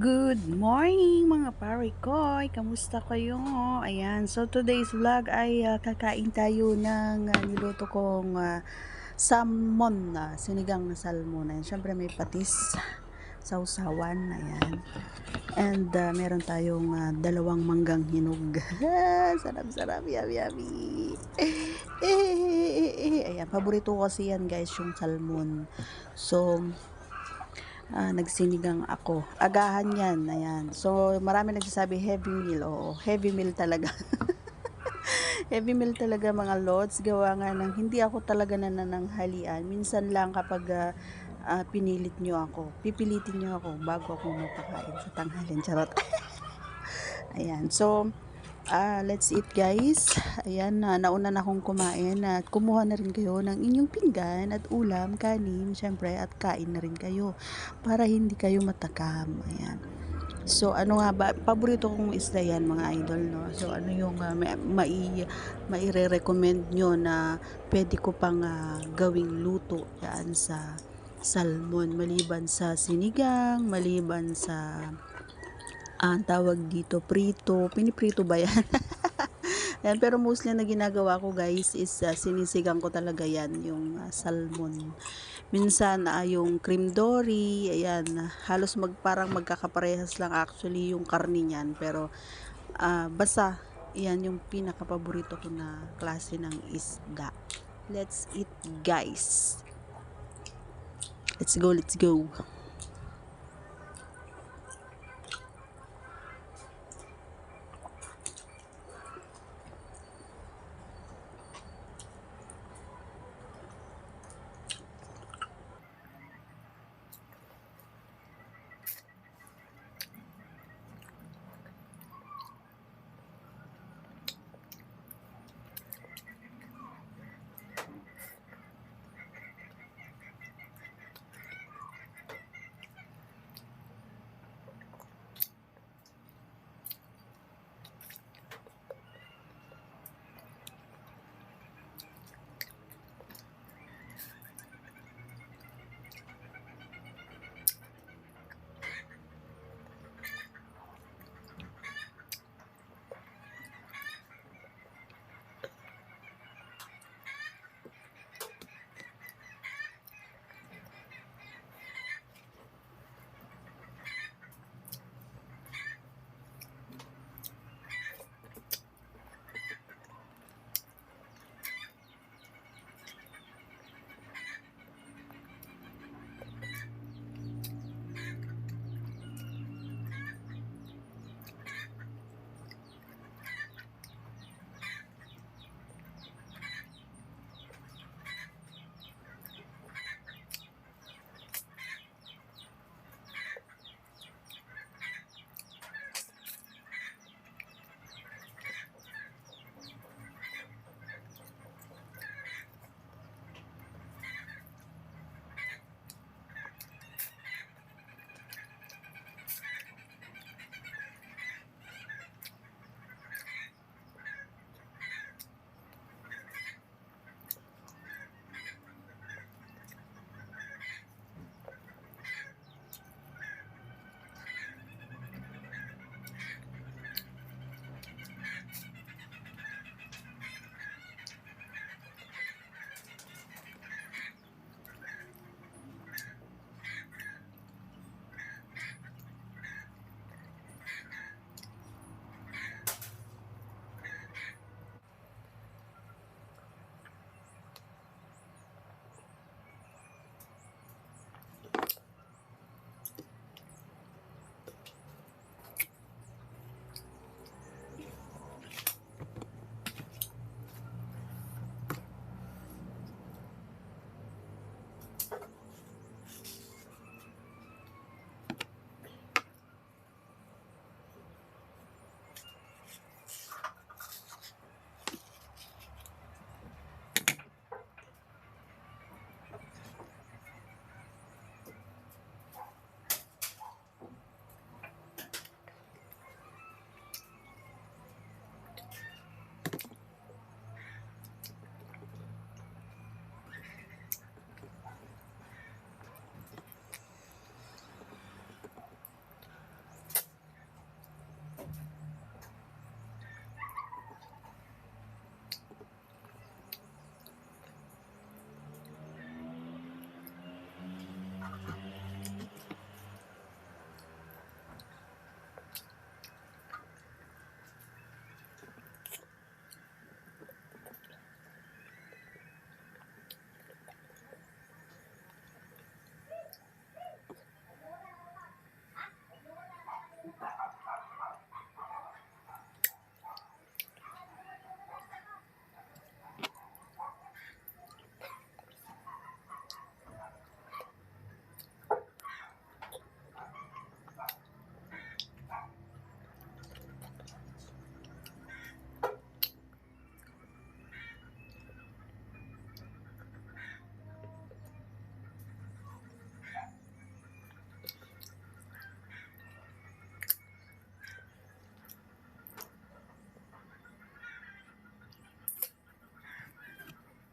Good morning mga parikoy! Kamusta kayo? Ayan, so today's vlog ay kakain tayo ng niluto kong salmon, sinigang na salmon. Ayan, syempre may patis, sausawan, ayan. And meron tayong dalawang manggang hinog. Sarap-sarap, yummy. Ayan, paborito ko kasi yan guys, yung salmon. So, nagsinigang ako. Agahan yan, ayan. So, marami nagsasabi heavy meal. Oo, heavy meal talaga. Heavy meal talaga mga lods. Gawa nga ng hindi ako talaga nanananghalian. Minsan lang kapag pinilit nyo ako. Pipilitin nyo ako bago ako mapakain sa tanghalian. Charot. Ayan. So, let's eat guys. Ayan, nauna na akong kumain at kumuha na rin kayo ng inyong pinggan at ulam, kanin, syempre at kain na rin kayo para hindi kayo matakam. Ayan. So, ano nga ba? Paborito kong isda yan mga idol, no? So, ano yung maire-recommend nyo na pwede ko pang gawing luto yan sa salmon maliban sa sinigang, maliban sa ang tawag dito, prito. Piniprito ba yan? Yan, pero mostly na ginagawa ko guys is sinisigang ko talaga yan, yung salmon. Minsan yung cream dory, ayan, halos parang magkakaparehas lang actually yung karni niyan. Pero basta, yan yung pinakapaborito ko na klase ng isda. Let's eat guys. Let's go, let's go.